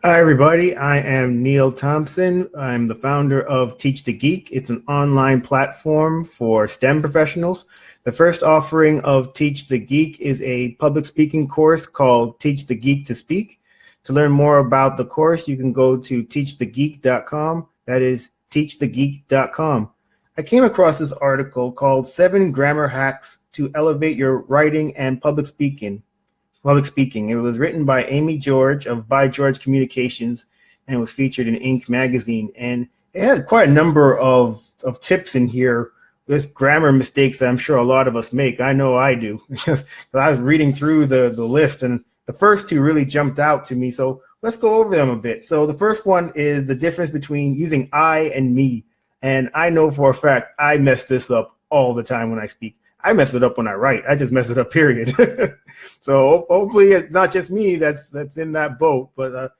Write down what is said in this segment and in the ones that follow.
Hi, everybody. I am Neil Thompson. I'm the founder of Teach the Geek. It's an online platform for STEM professionals. The first offering of Teach the Geek is a public speaking course called Teach the Geek to Speak. To learn more about the course, you can go to teachthegeek.com. That is teachthegeek.com. I came across this article called 7 Grammar Hacks to Elevate Your Writing and Public Speaking. It was written by Amy George of By George Communications and was featured in Inc. magazine. And it had quite a number of tips in here. There's grammar mistakes that I'm sure a lot of us make. I know I do. I was reading through the list, and the first two really jumped out to me. So let's go over them a bit. So the first one is the difference between using I and me. And I know for a fact I mess this up all the time when I speak. I mess it up when I write. I just mess it up, period. So hopefully it's not just me that's in that boat. But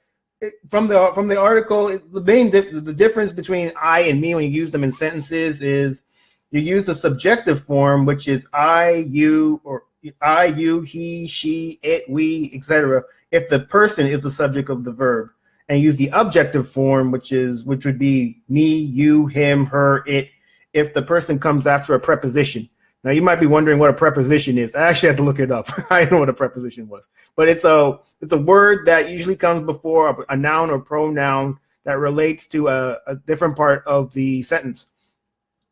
from the article, the difference between I and me when you use them in sentences is you use the subjective form, which is I, you, or I, you, he, she, it, we, etc. if the person is the subject of the verb, and use the objective form, which would be me, you, him, her, it, if the person comes after a preposition. Now, you might be wondering what a preposition is. I actually had to look it up. I know what a preposition was. But it's a word that usually comes before a noun or pronoun that relates to a different part of the sentence.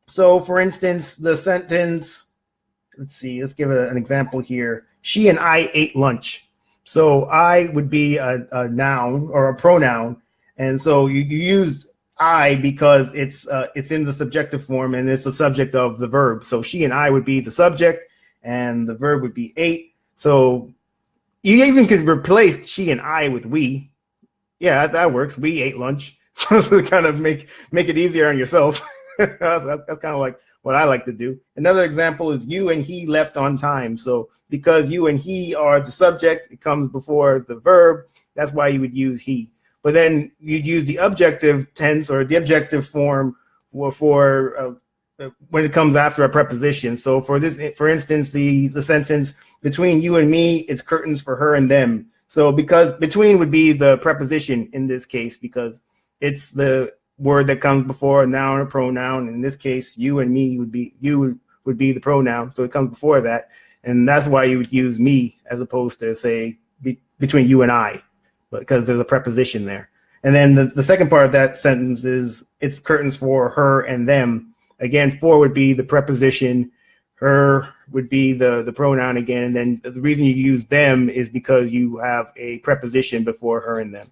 So, for instance, the sentence, let's give it an example here. She and I ate lunch. So, I would be a noun or a pronoun. And so you use I because it's in the subjective form and it's the subject of the verb. So she and I would be the subject and the verb would be ate. So you even could replace she and I with we. Yeah, that works. We ate lunch. To kind of make it easier on yourself. That's kind of like what I like to do. Another example is you and he left on time. So because you and he are the subject, it comes before the verb. That's why you would use he. But then you'd use the objective tense or the objective form for when it comes after a preposition. So for instance, the sentence between you and me, it's curtains for her and them. So because between would be the preposition in this case, because it's the word that comes before a noun or pronoun. In this case, you and me would be the pronoun. So it comes before that. And that's why you would use me as opposed to say between you and I, because there's a preposition there. And then the second part of that sentence is it's curtains for her and them. Again, for would be the preposition, her would be the pronoun again. And then the reason you use them is because you have a preposition before her and them.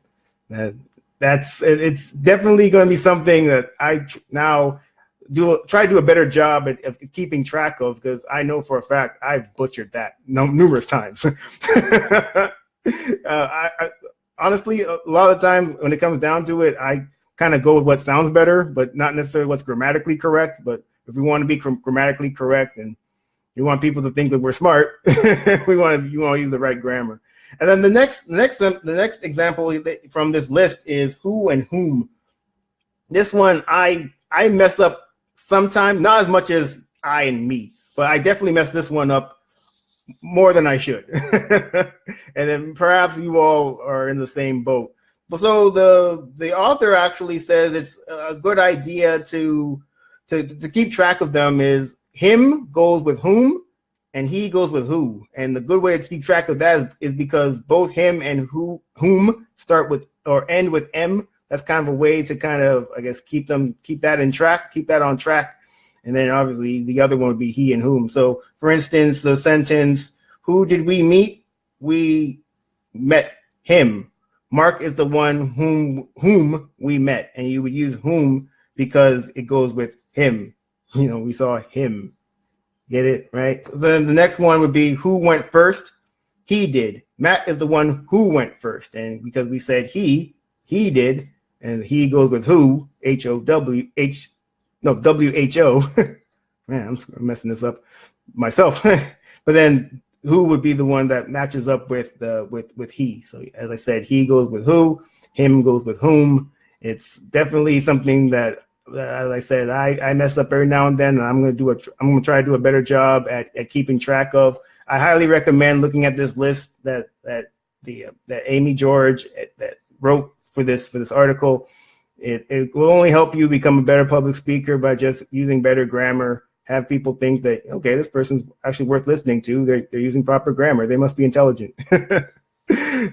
It's definitely going to be something that I now try to do a better job of keeping track of, because I know for a fact I've butchered that numerous times. Honestly, a lot of times when it comes down to it, I kind of go with what sounds better, but not necessarily what's grammatically correct. But if we want to be grammatically correct and you want people to think that we're smart, you want to use the right grammar. And then the next example from this list is who and whom. This one I mess up sometimes, not as much as I and me, but I definitely mess this one up more than I should. And then perhaps you all are in the same boat. So the author actually says it's a good idea to keep track of them is him goes with whom and he goes with who. And the good way to keep track of that is because both him and whom start with or end with M. That's kind of a way to kind of, I guess, keep that on track. And then obviously the other one would be he and whom. So for instance, the sentence, who did we meet? We met him. Mark is the one whom we met. And you would use whom because it goes with him. We saw him. Get it, right? Then the next one would be who went first? He did. Matt is the one who went first. And because we said he did, and he goes with who, W-H-O. Man, I'm messing this up myself. But then who would be the one that matches up with he. So as I said, he goes with who, him goes with whom. It's definitely something that as I said, I mess up every now and then, and I'm going to try to do a better job at keeping track of. I highly recommend looking at this list that Amy George that wrote for this article. It will only help you become a better public speaker by just using better grammar. Have people think that, okay, this person's actually worth listening to. They're using proper grammar. They must be intelligent.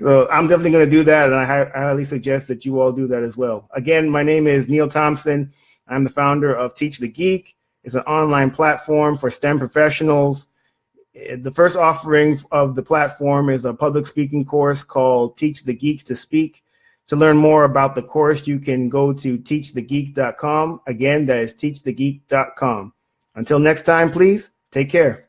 So I'm definitely going to do that, and I highly suggest that you all do that as well. Again, my name is Neil Thompson. I'm the founder of Teach the Geek. It's an online platform for STEM professionals. The first offering of the platform is a public speaking course called Teach the Geek to Speak. To learn more about the course, you can go to teachthegeek.com. Again, that is teachthegeek.com. Until next time, please take care.